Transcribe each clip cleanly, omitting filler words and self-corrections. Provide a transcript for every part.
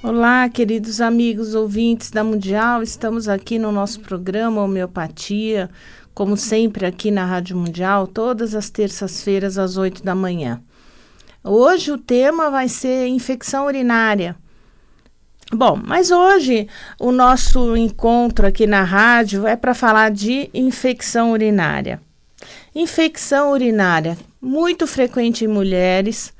Olá, queridos amigos ouvintes da Mundial, estamos aqui no nosso programa Homeopatia, como sempre aqui na Rádio Mundial, todas as terças-feiras às 8 da manhã. Hoje o tema vai ser infecção urinária. Bom, mas hoje o nosso encontro aqui na rádio é para falar de infecção urinária. Infecção urinária, muito frequente em mulheres.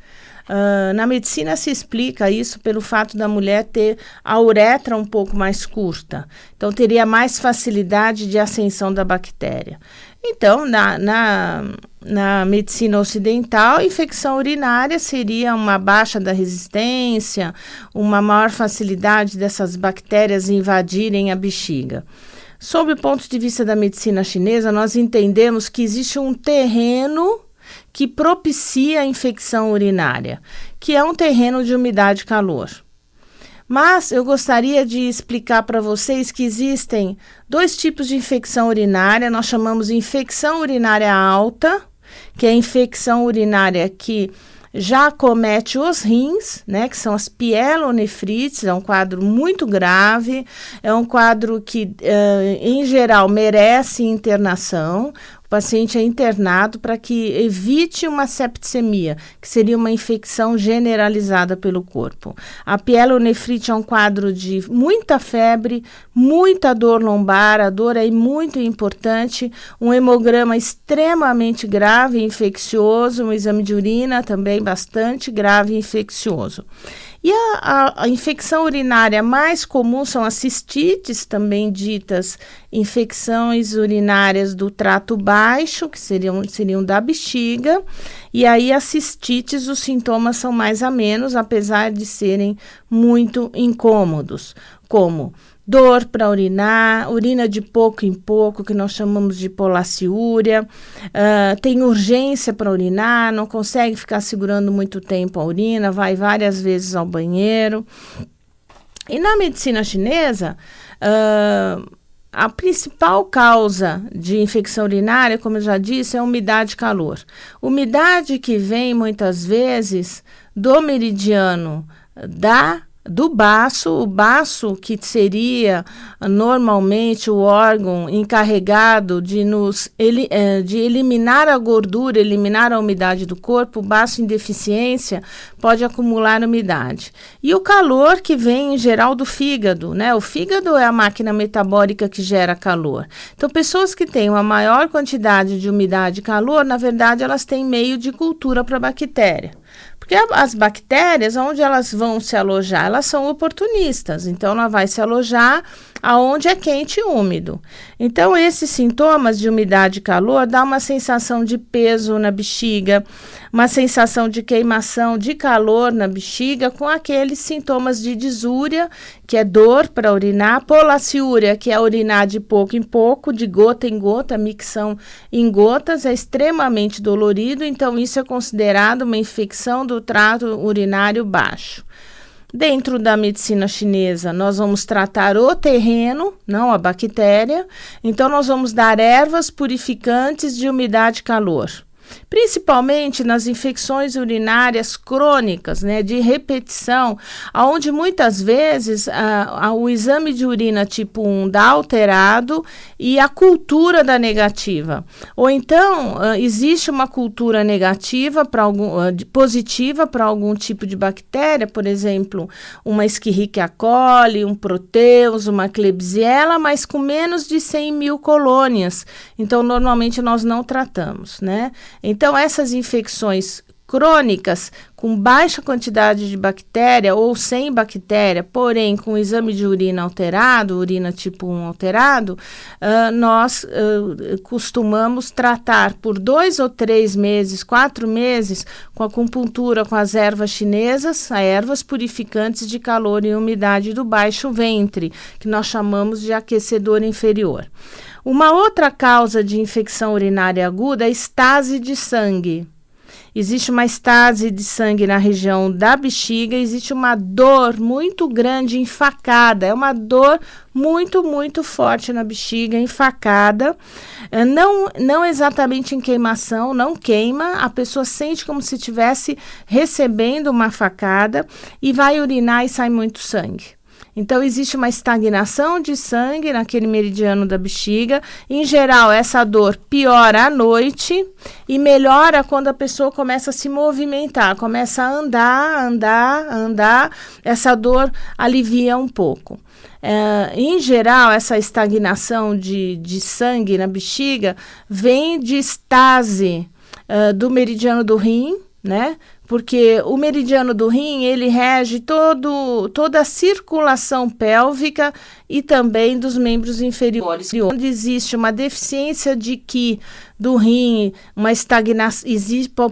Na medicina se explica isso pelo fato da mulher ter a uretra um pouco mais curta. Então, teria mais facilidade de ascensão da bactéria. Então, na medicina ocidental, infecção urinária seria uma baixa da resistência, uma maior facilidade dessas bactérias invadirem a bexiga. Sob o ponto de vista da medicina chinesa, nós entendemos que existe um terreno que propicia a infecção urinária, que é um terreno de umidade e calor. Mas eu gostaria de explicar para vocês que existem dois tipos de infecção urinária. Nós chamamos de infecção urinária alta, que é a infecção urinária que já acomete os rins, né, que são as pielonefrites, é um quadro muito grave, é um quadro que, em geral, merece internação. O paciente é internado para que evite uma septicemia, que seria uma infecção generalizada pelo corpo. A pielonefrite é um quadro de muita febre, muita dor lombar, a dor é muito importante, um hemograma extremamente grave e infeccioso, um exame de urina também bastante grave e infeccioso. E a infecção urinária mais comum são as cistites, também ditas infecções urinárias do trato baixo, que seriam da bexiga. E aí as cistites, os sintomas são mais amenos, apesar de serem muito incômodos, como dor para urinar, urina de pouco em pouco, que nós chamamos de polaciúria, tem urgência para urinar, não consegue ficar segurando muito tempo a urina, vai várias vezes ao banheiro. E na medicina chinesa, a principal causa de infecção urinária, como eu já disse, é a umidade e calor. Umidade que vem muitas vezes do meridiano do baço, o baço que seria normalmente o órgão encarregado de eliminar a gordura, eliminar a umidade do corpo. O baço em deficiência pode acumular umidade. E o calor que vem em geral do fígado, né? O fígado é a máquina metabólica que gera calor. Então, pessoas que têm uma maior quantidade de umidade e calor, na verdade, elas têm meio de cultura para a bactéria. Porque as bactérias, onde elas vão se alojar? Elas são oportunistas, então ela vai se alojar aonde é quente e úmido. Então, esses sintomas de umidade e calor dá uma sensação de peso na bexiga, uma sensação de queimação, de calor na bexiga, com aqueles sintomas de disúria, que é dor para urinar, polaciúria, que é urinar de pouco em pouco, de gota em gota, micção em gotas, é extremamente dolorido, então isso é considerado uma infecção do trato urinário baixo. Dentro da medicina chinesa, nós vamos tratar o terreno, não a bactéria. Então, nós vamos dar ervas purificantes de umidade e calor. Principalmente nas infecções urinárias crônicas, né, de repetição, onde muitas vezes o exame de urina tipo 1 dá alterado e a cultura dá negativa. Ou então, existe uma cultura negativa positiva para algum tipo de bactéria, por exemplo, uma Escherichia coli, um Proteus, uma Klebsiella, mas com menos de 100 mil colônias. Então, normalmente nós não tratamos, né? Então, essas infecções crônicas com baixa quantidade de bactéria ou sem bactéria, porém com exame de urina alterado, urina tipo 1 alterado, nós costumamos tratar por 2 ou 3 meses, 4 meses, com acupuntura com as ervas chinesas, as ervas purificantes de calor e umidade do baixo ventre, que nós chamamos de aquecedor inferior. Uma outra causa de infecção urinária aguda é a estase de sangue. existe uma estase de sangue na região da bexiga, existe uma dor muito grande, enfacada, é uma dor muito, muito forte na bexiga, enfacada, não exatamente em queimação, não queima, a pessoa sente como se estivesse recebendo uma facada e vai urinar e sai muito sangue. Então, existe uma estagnação de sangue naquele meridiano da bexiga. Em geral, essa dor piora à noite e melhora quando a pessoa começa a se movimentar, começa a andar, essa dor alivia um pouco. Em geral, essa estagnação de sangue na bexiga vem de estase do meridiano do rim, né? Porque o meridiano do rim, ele rege toda a circulação pélvica e também dos membros inferiores. Onde existe uma deficiência de Qi do rim, uma estagnação,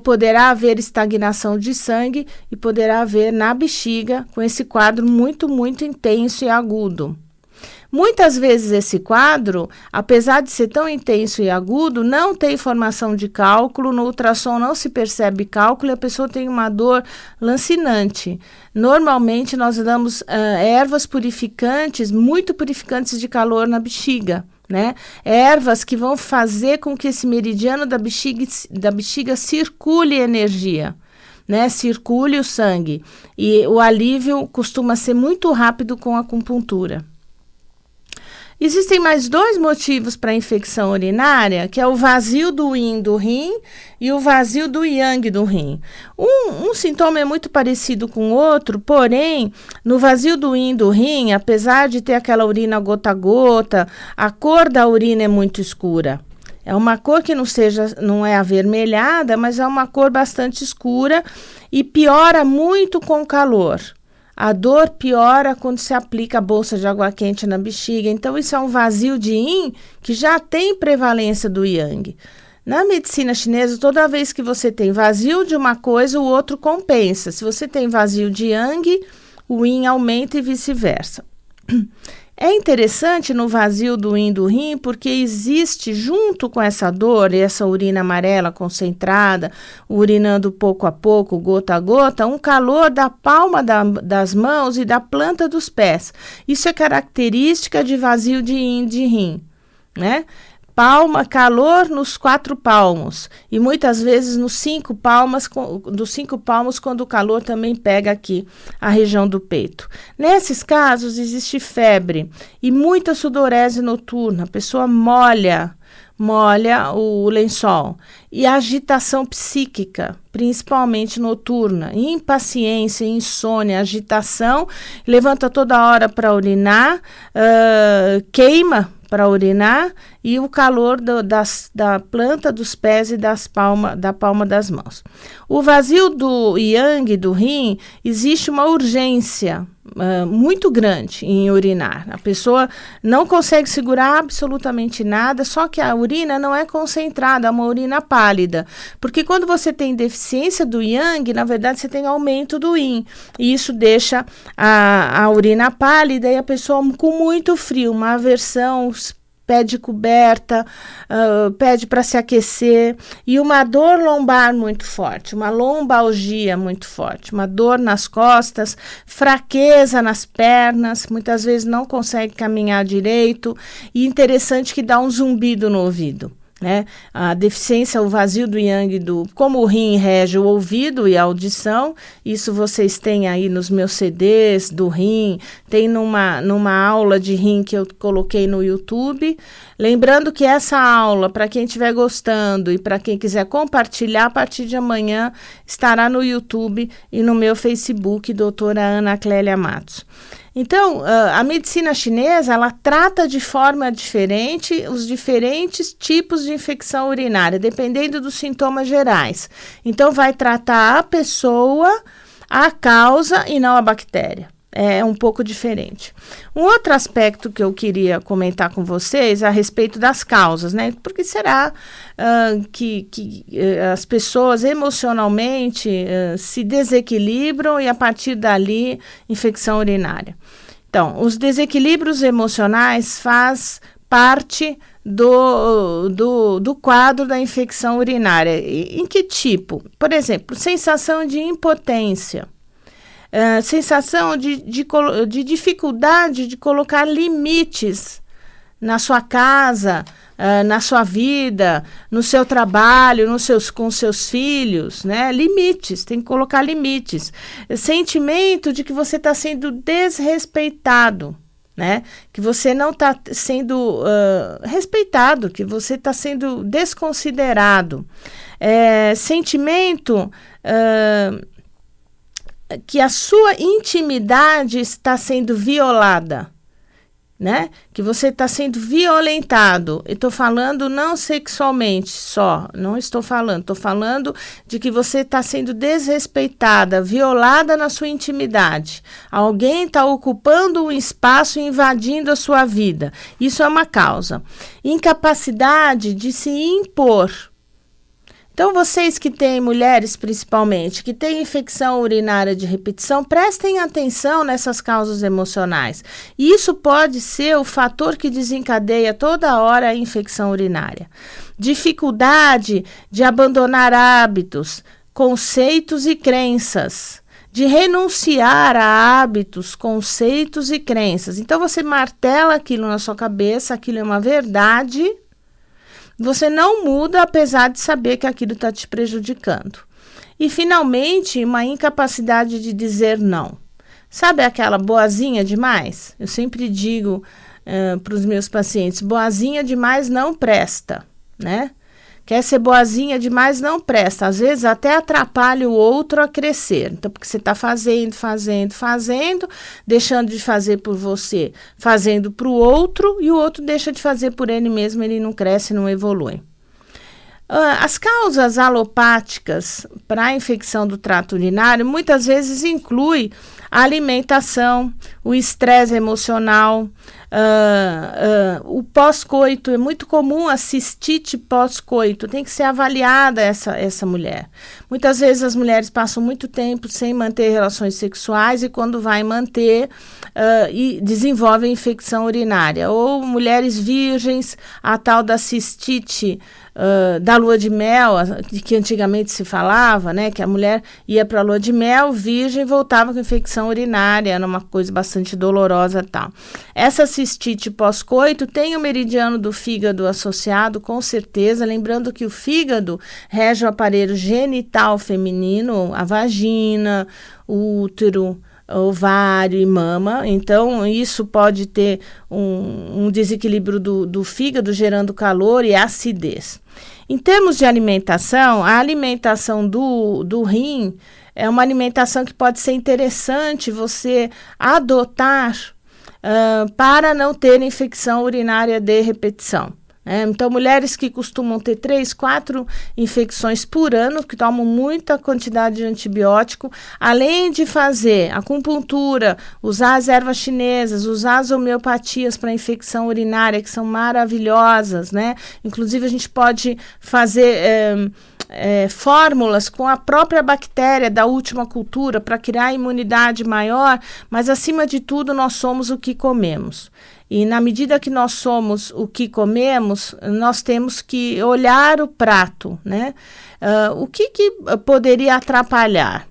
poderá haver estagnação de sangue e poderá haver na bexiga com esse quadro muito, muito intenso e agudo. Muitas vezes esse quadro, apesar de ser tão intenso e agudo, não tem formação de cálculo, no ultrassom não se percebe cálculo e a pessoa tem uma dor lancinante. Normalmente nós damos ervas purificantes, muito purificantes de calor na bexiga, né? Ervas que vão fazer com que esse meridiano da bexiga circule energia. Né, circule o sangue e o alívio costuma ser muito rápido com a acupuntura. Existem mais 2 motivos para a infecção urinária, que é o vazio do yin do rim e o vazio do yang do rim. Um sintoma é muito parecido com o outro, porém, no vazio do yin do rim, apesar de ter aquela urina gota a gota, a cor da urina é muito escura. É uma cor que não é avermelhada, mas é uma cor bastante escura e piora muito com o calor. A dor piora quando se aplica a bolsa de água quente na bexiga. Então, isso é um vazio de yin que já tem prevalência do yang. Na medicina chinesa, toda vez que você tem vazio de uma coisa, o outro compensa. Se você tem vazio de yang, o yin aumenta e vice-versa. É interessante no vazio do yin do rim, porque existe junto com essa dor e essa urina amarela concentrada, urinando pouco a pouco, gota a gota, um calor da palma das mãos e da planta dos pés. Isso é característica de vazio de yin de rim, né? Calor nos 4 palmos e muitas vezes nos 5 palmos, quando o calor também pega aqui a região do peito. Nesses casos existe febre e muita sudorese noturna, a pessoa molha o lençol e agitação psíquica, principalmente noturna, impaciência, insônia, agitação, levanta toda hora para urinar, queima para urinar e o calor da planta dos pés e da palma das mãos. O vazio do yang do rim, existe uma urgência muito grande em urinar. A pessoa não consegue segurar absolutamente nada, só que a urina não é concentrada, é uma urina pálida. Porque quando você tem deficiência do yang, na verdade você tem aumento do yin. E isso deixa a urina pálida e a pessoa com muito frio, uma aversão, pede coberta, pede para se aquecer e uma dor lombar muito forte, uma lombalgia muito forte, uma dor nas costas, fraqueza nas pernas, muitas vezes não consegue caminhar direito e interessante que dá um zumbido no ouvido. Né? A deficiência, o vazio do yang, como o rim rege o ouvido e a audição, isso vocês têm aí nos meus CDs do rim, tem numa aula de rim que eu coloquei no YouTube. Lembrando que essa aula, para quem estiver gostando e para quem quiser compartilhar, a partir de amanhã estará no YouTube e no meu Facebook, doutora Ana Clélia Matos. Então, a medicina chinesa, ela trata de forma diferente os diferentes tipos de infecção urinária, dependendo dos sintomas gerais. Então, vai tratar a pessoa, a causa e não a bactéria. É um pouco diferente. Um outro aspecto que eu queria comentar com vocês é a respeito das causas, né? Porque será que as pessoas emocionalmente se desequilibram e a partir dali infecção urinária. Então, os desequilíbrios emocionais faz parte do quadro da infecção urinária. Em que tipo? Por exemplo, sensação de impotência, sensação de dificuldade de colocar limites na sua casa, na sua vida, no seu trabalho, com seus filhos, né? Limites, tem que colocar limites. Sentimento de que você está sendo desrespeitado, né? Que você não está sendo respeitado, que você está sendo desconsiderado. Sentimento que a sua intimidade está sendo violada, né? Que você está sendo violentado. Eu estou falando não sexualmente só, não estou falando de que você está sendo desrespeitada, violada na sua intimidade. Alguém está ocupando um espaço e invadindo a sua vida. Isso é uma causa. Incapacidade de se impor. Então, vocês que têm, mulheres principalmente, que têm infecção urinária de repetição, prestem atenção nessas causas emocionais. Isso pode ser o fator que desencadeia toda hora a infecção urinária. Dificuldade de abandonar hábitos, conceitos e crenças. De renunciar a hábitos, conceitos e crenças. Então, você martela aquilo na sua cabeça, aquilo é uma verdade. Você não muda, apesar de saber que aquilo está te prejudicando. E, finalmente, uma incapacidade de dizer não. Sabe aquela boazinha demais? Eu sempre digo para os meus pacientes, boazinha demais não presta, né? Quer ser boazinha demais não presta. Às vezes até atrapalha o outro a crescer. Então, porque você está fazendo, deixando de fazer por você, fazendo para o outro, e o outro deixa de fazer por ele mesmo, ele não cresce, não evolui. As causas alopáticas para a infecção do trato urinário muitas vezes inclui a alimentação, o estresse emocional, o pós-coito. É muito comum a cistite pós-coito, tem que ser avaliada essa mulher. Muitas vezes as mulheres passam muito tempo sem manter relações sexuais e quando vai manter, e desenvolvem infecção urinária. Ou mulheres virgens, a tal da cistite da lua de mel, que antigamente se falava, né, que a mulher ia para a lua de mel, virgem, e voltava com infecção urinária, era uma coisa bastante dolorosa e tal. Essa cistite pós-coito tem o meridiano do fígado associado, com certeza, lembrando que o fígado rege o aparelho genital feminino, a vagina, o útero, ovário e mama. Então, isso pode ter um desequilíbrio do fígado, gerando calor e acidez. Em termos de alimentação, a alimentação do rim é uma alimentação que pode ser interessante você adotar para não ter infecção urinária de repetição. Então, mulheres que costumam ter 3, 4 infecções por ano, que tomam muita quantidade de antibiótico, além de fazer acupuntura, usar as ervas chinesas, usar as homeopatias para infecção urinária, que são maravilhosas, né? Inclusive, a gente pode fazer fórmulas com a própria bactéria da última cultura para criar imunidade maior, mas, acima de tudo, nós somos o que comemos. E na medida que nós somos o que comemos, nós temos que olhar o prato, né? O que poderia atrapalhar?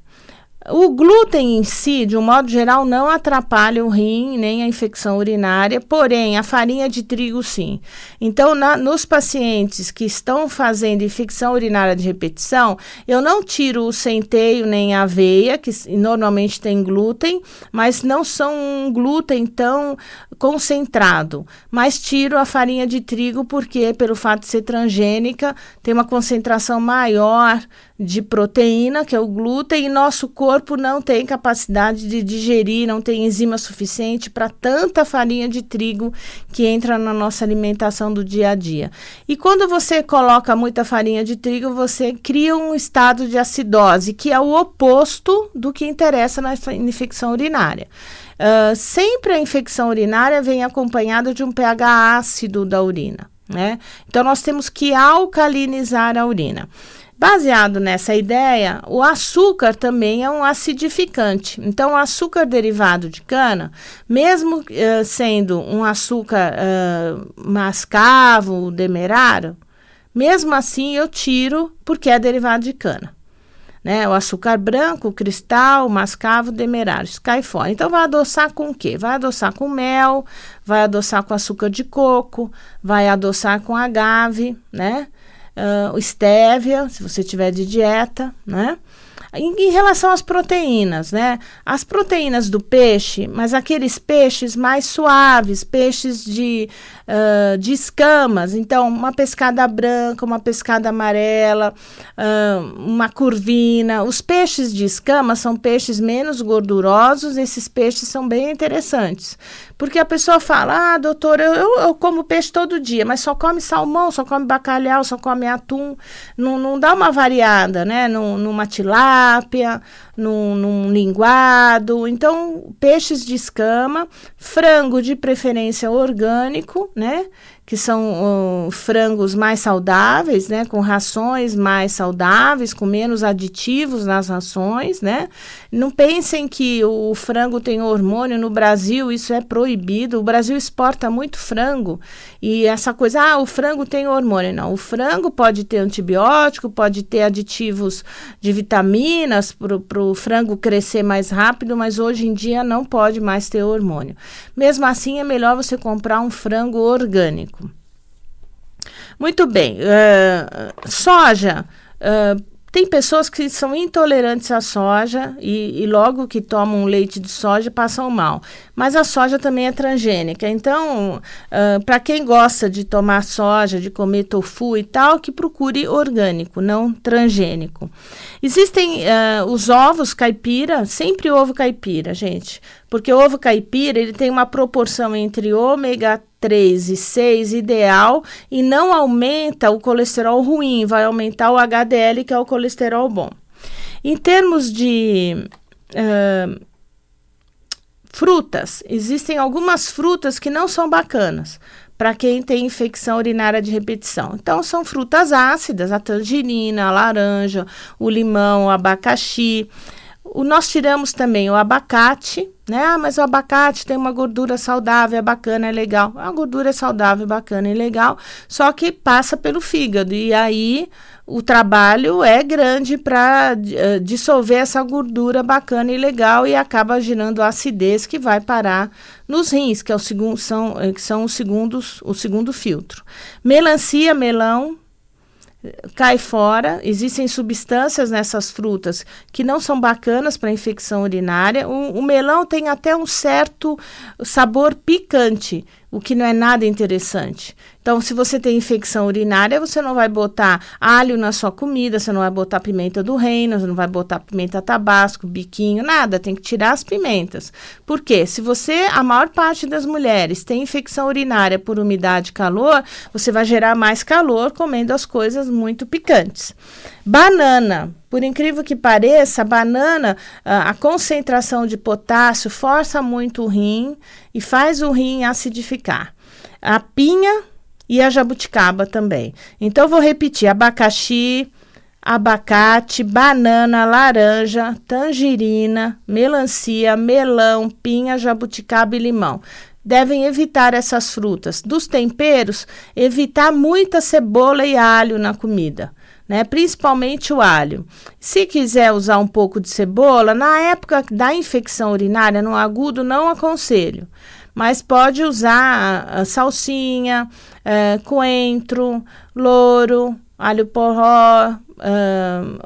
O glúten em si, de um modo geral, não atrapalha o rim nem a infecção urinária, porém a farinha de trigo sim. Então, nos pacientes que estão fazendo infecção urinária de repetição, eu não tiro o centeio nem a aveia, que normalmente tem glúten, mas não são um glúten tão concentrado, mas tiro a farinha de trigo porque, pelo fato de ser transgênica, tem uma concentração maior de proteína, que é o glúten, e nosso corpo não tem capacidade de digerir, não tem enzima suficiente para tanta farinha de trigo que entra na nossa alimentação do dia a dia. E quando você coloca muita farinha de trigo, você cria um estado de acidose, que é o oposto do que interessa na infecção urinária. Sempre a infecção urinária vem acompanhada de um pH ácido da urina, né? Então, nós temos que alcalinizar a urina. Baseado nessa ideia, o açúcar também é um acidificante. Então, o açúcar derivado de cana, mesmo sendo um açúcar mascavo, demerara, mesmo assim eu tiro porque é derivado de cana. Né? O açúcar branco, o cristal, o mascavo, o demerara, isso cai fora. Então, vai adoçar com o quê? Vai adoçar com mel, vai adoçar com açúcar de coco, vai adoçar com agave, né? O estévia, se você tiver de dieta, né? Em relação às proteínas, né? As proteínas do peixe, mas aqueles peixes mais suaves, peixes de escamas, então uma pescada branca, uma pescada amarela, uma curvina. Os peixes de escama são peixes menos gordurosos, esses peixes são bem interessantes. Porque a pessoa fala, doutor, eu como peixe todo dia, mas só come salmão, só come bacalhau, só come atum, não dá uma variada, né? Numa tilápia, num linguado. Então, peixes de escama, frango de preferência orgânico, né? Que são frangos mais saudáveis, né? Com rações mais saudáveis, com menos aditivos nas rações, né? Não pensem que o frango tem hormônio. No Brasil, isso é proibido. O Brasil exporta muito frango. E essa coisa, o frango tem hormônio. Não, o frango pode ter antibiótico, pode ter aditivos de vitaminas para o frango crescer mais rápido, mas hoje em dia não pode mais ter hormônio. Mesmo assim, é melhor você comprar um frango orgânico. Muito bem, soja, tem pessoas que são intolerantes à soja e logo que tomam leite de soja passam mal, mas a soja também é transgênica, então para quem gosta de tomar soja, de comer tofu e tal, que procure orgânico, não transgênico. Existem os ovos caipira, sempre ovo caipira, gente, porque o ovo caipira ele tem uma proporção entre ômega 3 e 6 ideal e não aumenta o colesterol ruim, vai aumentar o HDL, que é o colesterol bom. Em termos de frutas, existem algumas frutas que não são bacanas para quem tem infecção urinária de repetição. Então, são frutas ácidas, a tangerina, a laranja, o limão, o abacaxi. Nós tiramos também o abacate, né? Mas o abacate tem uma gordura saudável, é bacana, é legal. A gordura é saudável, bacana e legal, só que passa pelo fígado. E aí o trabalho é grande para dissolver essa gordura bacana e legal e acaba gerando acidez que vai parar nos rins, que são o segundo filtro. Melancia, melão, cai fora. Existem substâncias nessas frutas que não são bacanas para infecção urinária. O melão tem até um certo sabor picante, o que não é nada interessante. Então, se você tem infecção urinária, você não vai botar alho na sua comida, você não vai botar pimenta do reino, você não vai botar pimenta tabasco, biquinho, nada, tem que tirar as pimentas. Por quê? Se a maior parte das mulheres tem infecção urinária por umidade e calor, você vai gerar mais calor comendo as coisas muito picantes. Banana. Por incrível que pareça, a banana, a concentração de potássio força muito o rim e faz o rim acidificar. A pinha e a jabuticaba também. Então, vou repetir: abacaxi, abacate, banana, laranja, tangerina, melancia, melão, pinha, jabuticaba e limão. Devem evitar essas frutas. Dos temperos, evitar muita cebola e alho na comida, né? Principalmente o alho. Se quiser usar um pouco de cebola, na época da infecção urinária, no agudo, não aconselho. Mas pode usar a salsinha, coentro, louro, alho porró,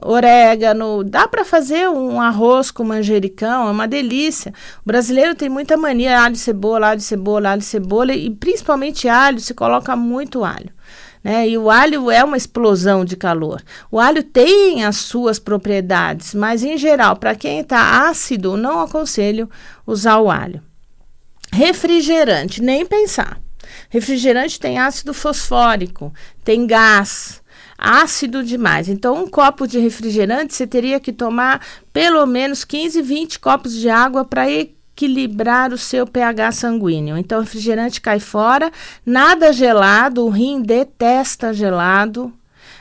orégano. Dá para fazer um arroz com manjericão, é uma delícia. O brasileiro tem muita mania, alho, cebola, alho, cebola, alho, cebola, e principalmente alho, se coloca muito alho. Né? E o alho é uma explosão de calor. O alho tem as suas propriedades, mas em geral, para quem está ácido, não aconselho usar o alho. Refrigerante, nem pensar. Refrigerante tem ácido fosfórico, tem gás, ácido demais. Então, um copo de refrigerante, você teria que tomar pelo menos 15, 20 copos de água para equilibrar o seu pH sanguíneo. Então, o refrigerante cai fora, nada gelado, o rim detesta gelado.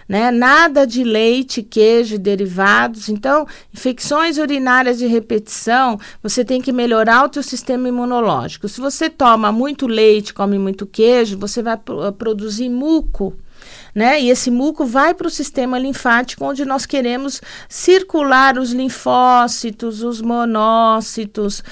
né? Nada de leite, queijo e derivados. Então, infecções urinárias de repetição, você tem que melhorar o teu sistema imunológico. Se você toma muito leite, come muito queijo, você vai produzir muco, né? E esse muco vai para o sistema linfático, onde nós queremos circular os linfócitos, os monócitos,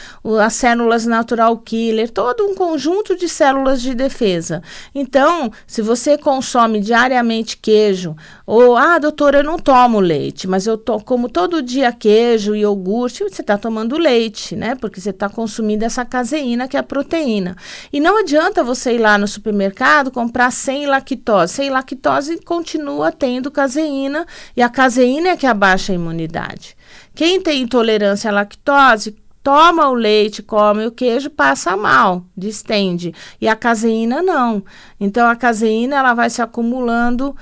as células natural killer, todo um conjunto de células de defesa. Então, se você consome diariamente queijo, ou, doutora, eu não tomo leite, mas eu como todo dia queijo e iogurte, você está tomando leite, né? Porque você está consumindo essa caseína, que é a proteína. E não adianta você ir lá no supermercado comprar sem lactose. Sem lactose continua tendo caseína, e a caseína é que abaixa a imunidade. Quem tem intolerância à lactose, toma o leite, come o queijo, passa mal, distende. E a caseína não. Então, a caseína ela vai se acumulando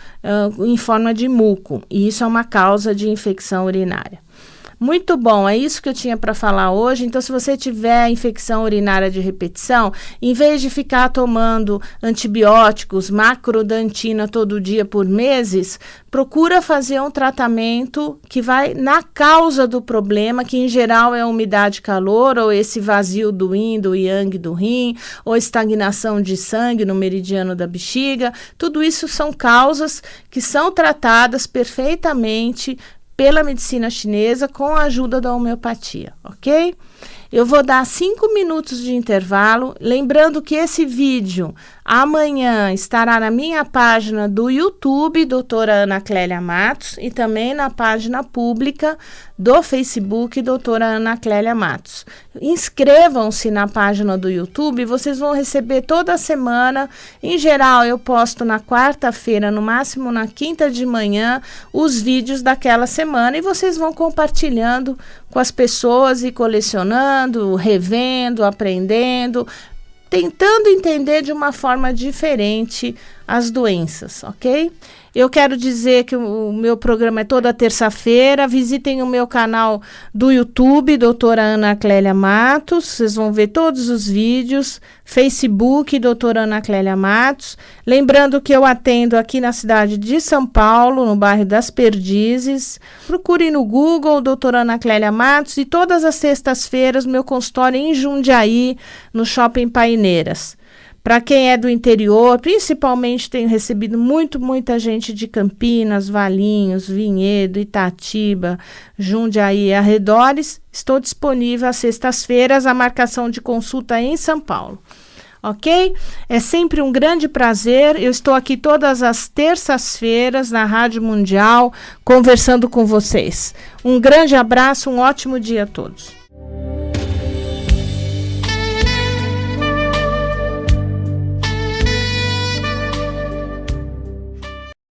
em forma de muco. E isso é uma causa de infecção urinária. Muito bom, é isso que eu tinha para falar hoje. Então, se você tiver infecção urinária de repetição, em vez de ficar tomando antibióticos, macrodantina todo dia por meses, procura fazer um tratamento que vai na causa do problema, que em geral é a umidade e calor, ou esse vazio do yin, do yang do rim, ou estagnação de sangue no meridiano da bexiga. Tudo isso são causas que são tratadas perfeitamente pela medicina chinesa com a ajuda da homeopatia, ok? Eu vou dar 5 minutos de intervalo, lembrando que esse vídeo amanhã estará na minha página do YouTube, doutora Ana Clélia Matos, e também na página pública do Facebook, doutora Ana Clélia Matos. Inscrevam-se na página do YouTube, vocês vão receber toda semana. Em geral, eu posto na quarta-feira, no máximo na quinta de manhã, os vídeos daquela semana, e vocês vão compartilhando com as pessoas e colecionando, revendo, aprendendo, tentando entender de uma forma diferente as doenças, ok? Eu quero dizer que o meu programa é toda terça-feira. Visitem o meu canal do YouTube, doutora Ana Clélia Matos. Vocês vão ver todos os vídeos. Facebook, doutora Ana Clélia Matos. Lembrando que eu atendo aqui na cidade de São Paulo, no bairro das Perdizes. Procure no Google, doutora Ana Clélia Matos. E todas as sextas-feiras, meu consultório em Jundiaí, no Shopping Paineiras. Para quem é do interior, principalmente tenho recebido muita gente de Campinas, Valinhos, Vinhedo, Itatiba, Jundiaí e arredores. Estou disponível às sextas-feiras, a marcação de consulta em São Paulo. Ok? É sempre um grande prazer. Eu estou aqui todas as terças-feiras na Rádio Mundial, conversando com vocês. Um grande abraço, um ótimo dia a todos.